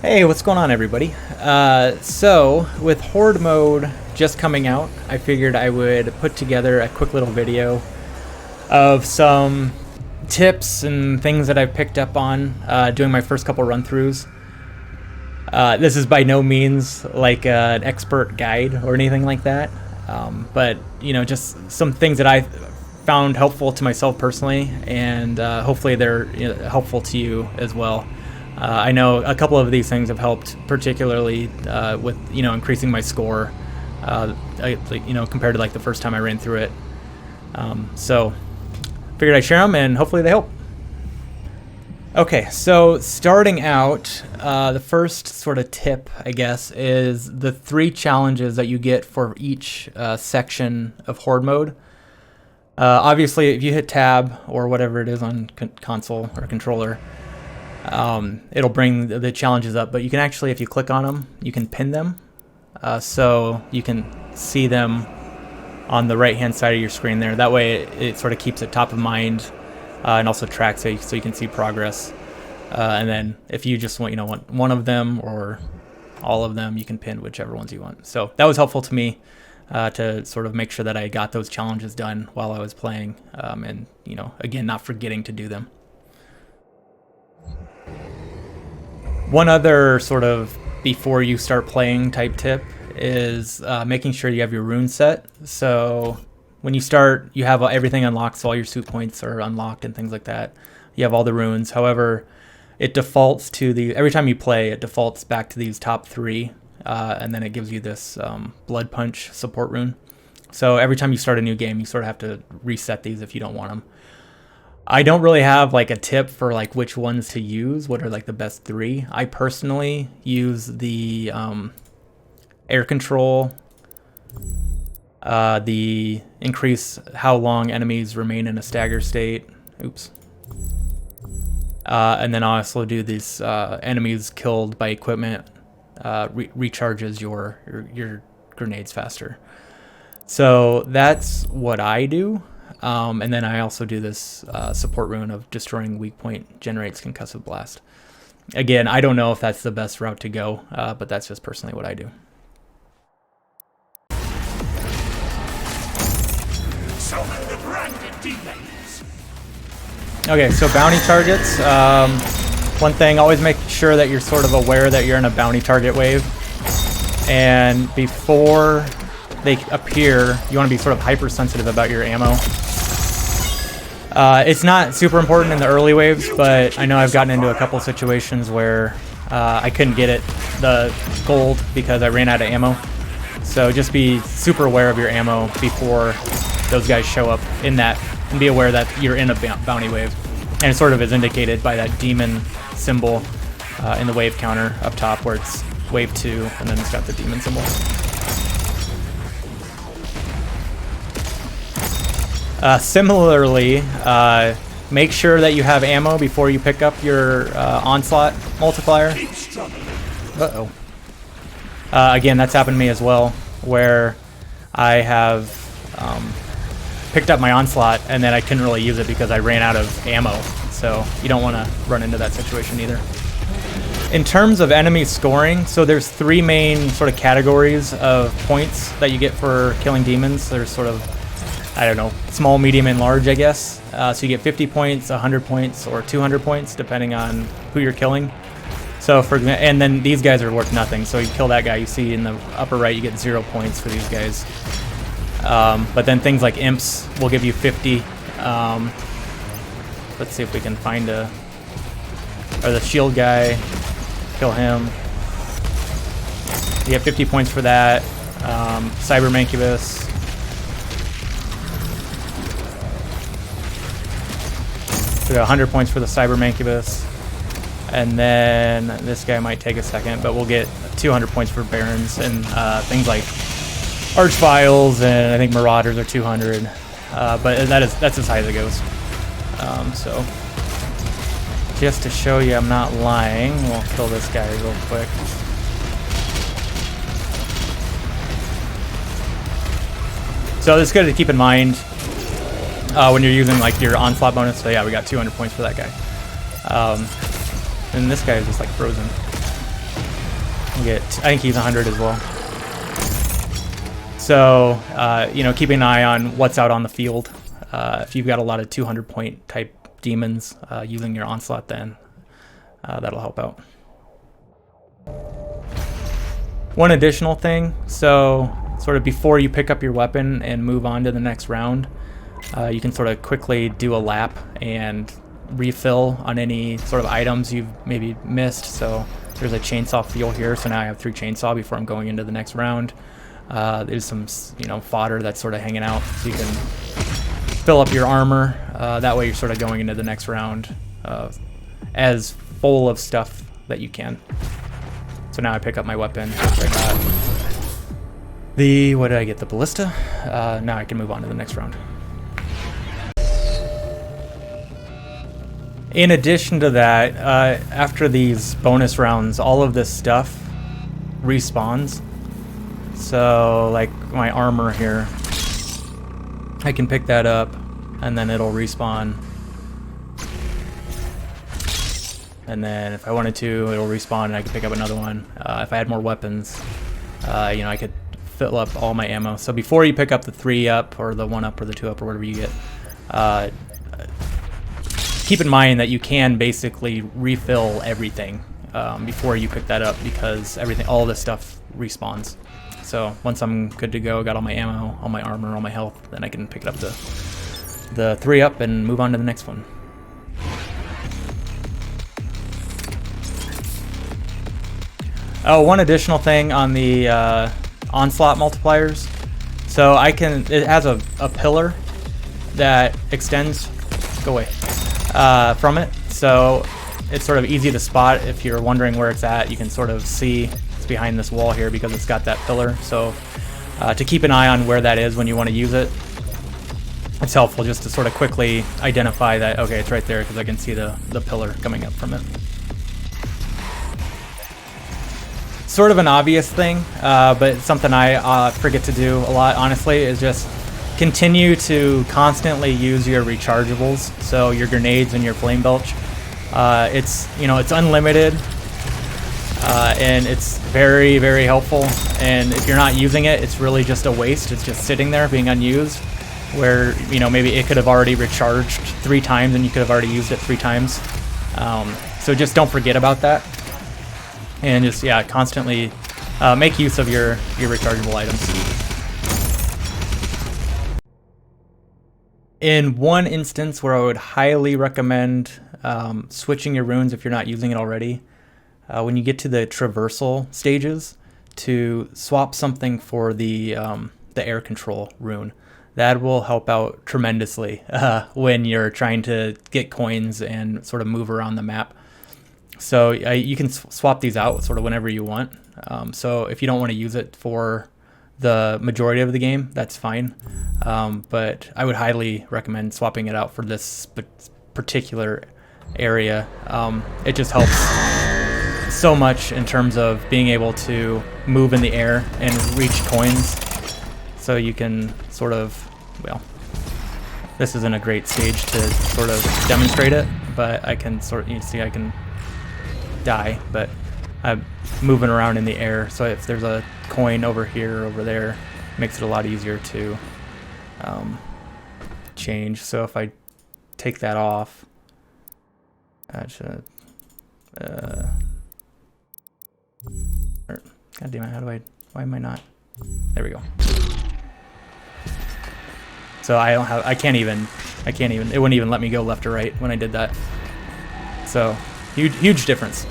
Hey, what's going on, everybody? So, with Horde mode just coming out, I figured I would put together a quick little video of some tips and things that I've picked up on doing my first couple run-throughs. This is by no means like an expert guide or anything like that, but you know, just some things that I found helpful to myself personally, and hopefully they're helpful to you as well. I know a couple of these things have helped, particularly with increasing my score, compared to like the first time I ran through it. So figured I'd share them and hopefully they help. Okay, so starting out, the first sort of tip, I guess, is the 3 challenges that you get for each section of Horde mode. Obviously, if you hit tab or whatever it is on console or controller, it'll bring the challenges up, but you can actually, if you click on them, you can pin them, so you can see them on the right hand side of your screen there. That way it sort of keeps it top of mind, and also tracks it so you can see progress, and then if you just want one of them or all of them, you can pin whichever ones you want. So that was helpful to me, to sort of make sure that I got those challenges done while I was playing, and again, not forgetting to do them. One other sort of before you start playing type tip is making sure you have your Rune Set. So when you start, you have everything unlocked, so all your suit points are unlocked and things like that. You have all the runes. However, it defaults to every time you play, it defaults back to these top 3, and then it gives you this Blood Punch support rune. So every time you start a new game, you sort of have to reset these if you don't want them. I don't really have like a tip for like which ones to use, what are like the best 3. I personally use the air control, the increase how long enemies remain in a stagger state, and then I also do these enemies killed by equipment recharges your grenades faster. So that's what I do. And then I also do this support rune of destroying weak point generates concussive blast. Again, I don't know if that's the best route to go, but that's just personally what I do. Okay, so bounty targets. One thing, always make sure that you're sort of aware that you're in a bounty target wave. And before they appear, you want to be sort of hypersensitive about your ammo. It's not super important in the early waves, but I know I've gotten into a couple situations where I couldn't get the gold because I ran out of ammo. So just be super aware of your ammo before those guys show up in that, and be aware that you're in a bounty wave. And it sort of is indicated by that demon symbol in the wave counter up top, where it's wave 2, and then it's got the demon symbol. Similarly, make sure that you have ammo before you pick up your Onslaught multiplier. Uh-oh. Again, that's happened to me as well, where I have picked up my Onslaught and then I couldn't really use it because I ran out of ammo. So you don't want to run into that situation either. In terms of enemy scoring, so there's 3 main sort of categories of points that you get for killing demons. There's sort of, I don't know, small, medium, and large, I guess. So you get 50 points, 100 points, or 200 points, depending on who you're killing. So for example, and then these guys are worth nothing. So you kill that guy, you see in the upper right, you get 0 points for these guys. But then things like imps will give you 50. Let's see if we can find or the shield guy, kill him. You get 50 points for that. Cyber Mancubus. We got 100 points for the Cyber Mancubus. And then this guy might take a second, but we'll get 200 points for Barons and things like Archviles, and I think Marauders are 200. But that's as high as it goes. So just to show you I'm not lying, we'll kill this guy real quick. So it's good to keep in mind when you're using like your Onslaught bonus. So yeah, we got 200 points for that guy. And this guy is just like frozen. We'll get, I think he's 100 as well. So, you know, keeping an eye on what's out on the field. If you've got a lot of 200 point type demons using your Onslaught, then that'll help out. One additional thing, so sort of before you pick up your weapon and move on to the next round, you can sort of quickly do a lap and refill on any sort of items you've maybe missed. So there's a chainsaw fuel here, so now I have 3 chainsaw before I'm going into the next round. There's some, you know, fodder that's sort of hanging out, so you can fill up your armor. That way you're sort of going into the next round as full of stuff that you can. So now I pick up my weapon. I got the, what did I get? The ballista? Now I can move on to the next round. In addition to that, after these bonus rounds, all of this stuff respawns. So like my armor here, I can pick that up and then it'll respawn. And then if I wanted to, it'll respawn and I can pick up another one. If I had more weapons, you know, I could fill up all my ammo. So before you pick up the 3 up or the 1 up or the 2 up or whatever you get, keep in mind that you can basically refill everything before you pick that up, because everything, all this stuff respawns. So once I'm good to go, got all my ammo, all my armor, all my health, then I can pick it up the 3 up and move on to the next one. Oh, one additional thing on the Onslaught multipliers. So I can, it has a pillar that extends, go away, from it. So it's sort of easy to spot. If you're wondering where it's at, you can sort of see it's behind this wall here because it's got that pillar. So to keep an eye on where that is when you want to use it, it's helpful just to sort of quickly identify that, okay, it's right there, because I can see the pillar coming up from it. Sort of an obvious thing, but something I forget to do a lot, honestly, is just continue to constantly use your rechargeables. So your grenades and your flame belch. It's, you know, it's unlimited, and it's very, very helpful. And if you're not using it, it's really just a waste. It's just sitting there being unused, where, you know, maybe it could have already recharged 3 times and you could have already used it 3 times. So just don't forget about that. And just, yeah, constantly make use of your rechargeable items. In one instance where I would highly recommend switching your runes if you're not using it already, when you get to the traversal stages, to swap something for the air control rune. That will help out tremendously when you're trying to get coins and sort of move around the map. So you can swap these out sort of whenever you want. So if you don't want to use it for the majority of the game, that's fine. But I would highly recommend swapping it out for this particular area. It just helps so much in terms of being able to move in the air and reach coins. So you can sort of, well, this isn't a great stage to sort of demonstrate it, but I can sort of, you see, I can die, but I'm moving around in the air, so if there's a coin over here or over there, it makes it a lot easier to change. So if I take that off, I should, God damn it, how do I, why am I not, there we go. So I don't have, I can't even, it wouldn't even let me go left or right when I did that. So huge difference.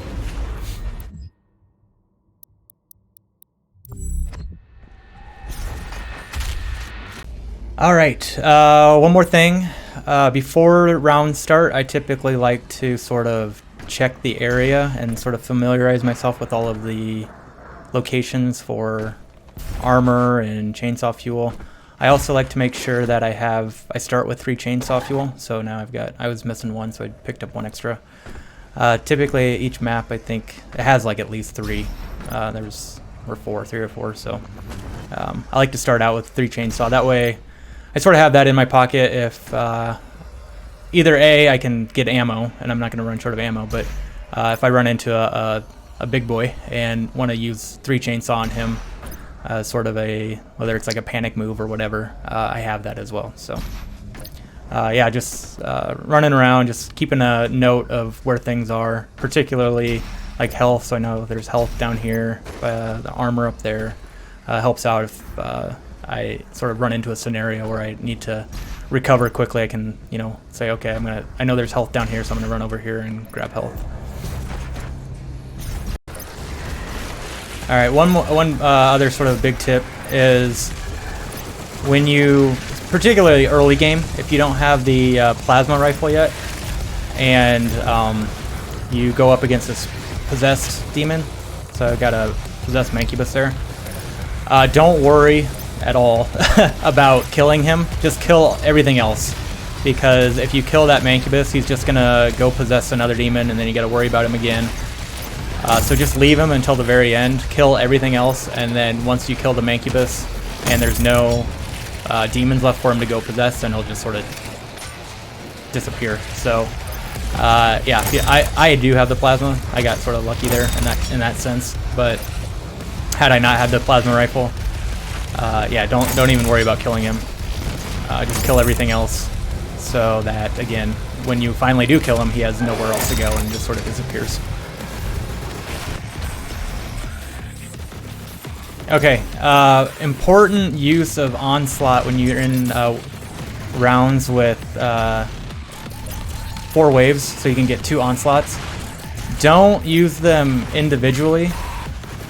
All right, one more thing. Before rounds start, I typically like to sort of check the area and sort of familiarize myself with all of the locations for armor and chainsaw fuel. I also like to make sure that I start with 3 chainsaw fuel. So now I was missing 1, so I picked up 1 extra. Typically each map, I think it has like at least 3. There's 3 or 4. So I like to start out with 3 chainsaw. That way I sort of have that in my pocket if either A, I can get ammo, and I'm not going to run short of ammo, but if I run into a a big boy and want to use 3 chainsaw on him, sort of a, whether it's like a panic move or whatever, I have that as well. So yeah, just running around, just keeping a note of where things are, particularly like health. So I know there's health down here, the armor up there helps out if I sort of run into a scenario where I need to recover quickly. I can, you know, say, okay, I know there's health down here, so I'm gonna run over here and grab health. All right, one other sort of big tip is when you, particularly early game, if you don't have the plasma rifle yet, and you go up against this possessed demon, so I got a possessed mancubus there, don't worry at all about killing him. Just kill everything else, because if you kill that mancubus, he's just gonna go possess another demon, and then you gotta worry about him again. So just leave him until the very end, kill everything else, and then once you kill the mancubus and there's no demons left for him to go possess, then he'll just sort of disappear. So yeah, I do have the plasma. I got sort of lucky there in that sense, but had I not had the plasma rifle, yeah, don't even worry about killing him. Just kill everything else, so that again, when you finally do kill him, he has nowhere else to go and just sort of disappears. Okay, important use of Onslaught when you're in rounds with 4 waves, so you can get 2 Onslaughts. Don't use them individually.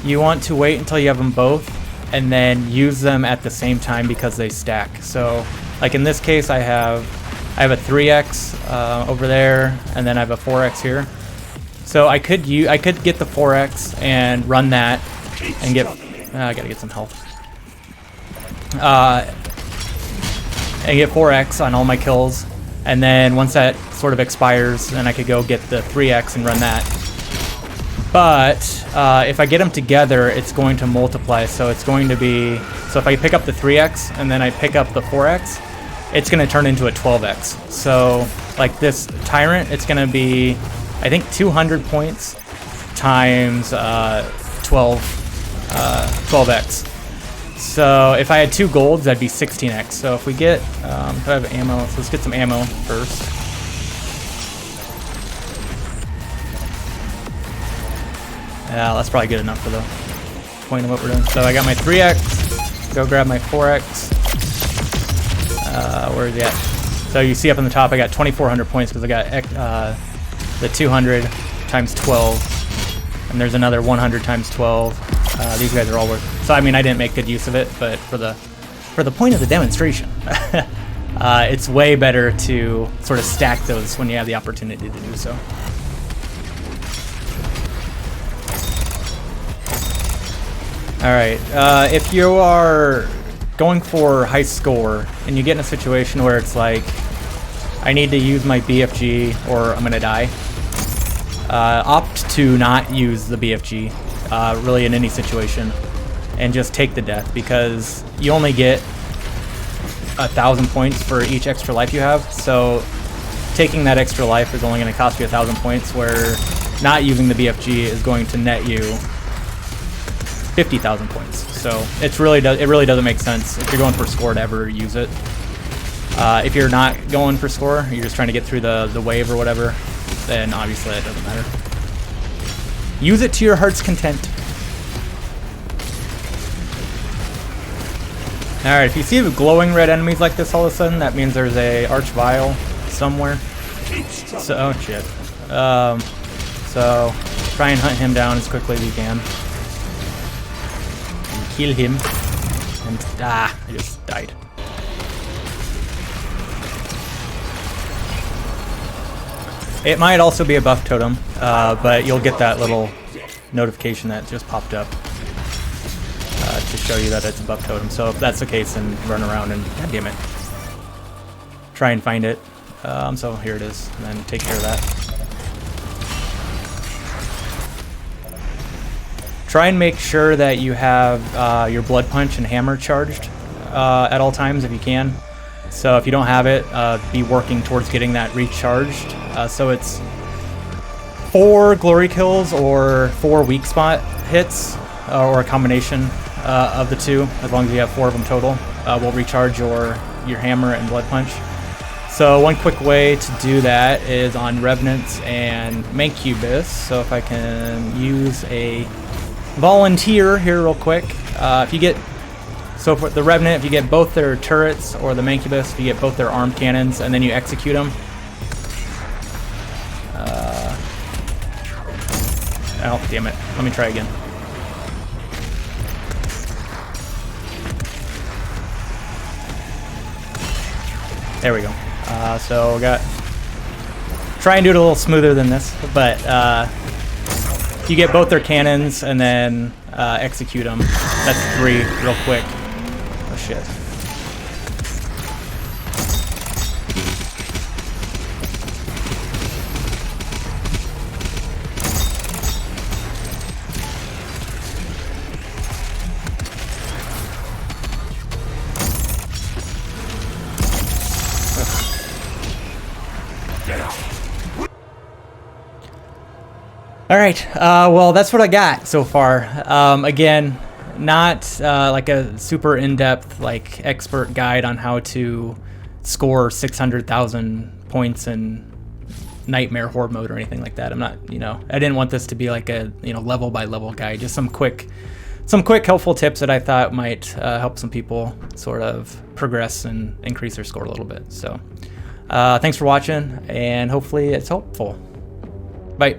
You want to wait until you have them both, and then use them at the same time because they stack. So, like in this case, I have a 3x over there, and then I have a 4x here. So I could get the 4x and run that, and get. I gotta get some health. And get 4x on all my kills, and then once that sort of expires, then I could go get the 3x and run that. But if I get them together, it's going to multiply. So it's going to be, so if I pick up the 3x and then I pick up the 4x, it's going to turn into a 12x. So like this Tyrant, it's going to be, I think 200 points times 12x. So if I had 2 golds, that'd be 16x. So if we get, if I have ammo, so let's get some ammo first. Yeah, that's probably good enough for the point of what we're doing. So I got my 3x, go grab my 4x. Where is it at? So you see up on the top, I got 2,400 points because I got the 200 times 12, and there's another 100 times 12. These guys are all worth. So I mean, I didn't make good use of it, but for the point of the demonstration, it's way better to sort of stack those when you have the opportunity to do so. All right, if you are going for high score and you get in a situation where it's like, I need to use my BFG or I'm gonna die, opt to not use the BFG. Really in any situation, and just take the death, because you only get 1,000 points for each extra life you have. So taking that extra life is only going to cost you 1,000 points, where not using the BFG is going to net you 50,000 points. So it really doesn't make sense if you're going for score to ever use it. If you're not going for score, you're just trying to get through the wave or whatever, then obviously it doesn't matter. Use it to your heart's content. Alright, if you see glowing red enemies like this all of a sudden, that means there's a Archvile somewhere. So, oh shit. So, try and hunt him down as quickly as you can. And kill him. And, I just died. It might also be a buff totem, but you'll get that little notification that just popped up to show you that it's a buff totem. So if that's the case, then run around and, god damn it, try and find it. So here it is, and then take care of that. Try and make sure that you have your blood punch and hammer charged at all times if you can. So if you don't have it, be working towards getting that recharged. So it's 4 glory kills or 4 weak spot hits, or a combination of the two, as long as you have 4 of them total, will recharge your hammer and blood punch. So one quick way to do that is on Revenants and Mancubus. So if I can use a volunteer here real quick. If you get, so for the Revenant, if you get both their turrets, or the Mancubus, if you get both their armed cannons, and then you execute them. Oh, damn it. Let me try again. There we go. So we got, try and do it a little smoother than this, but if you get both their cannons and then execute them, that's 3 real quick. Oh shit. All right, well, that's what I got so far. Again, not like a super in-depth, like expert guide on how to score 600,000 points in Nightmare Horde mode or anything like that. I'm not, I didn't want this to be like a, level by level guide. Just some quick helpful tips that I thought might help some people sort of progress and increase their score a little bit. So, thanks for watching, and hopefully it's helpful. Bye.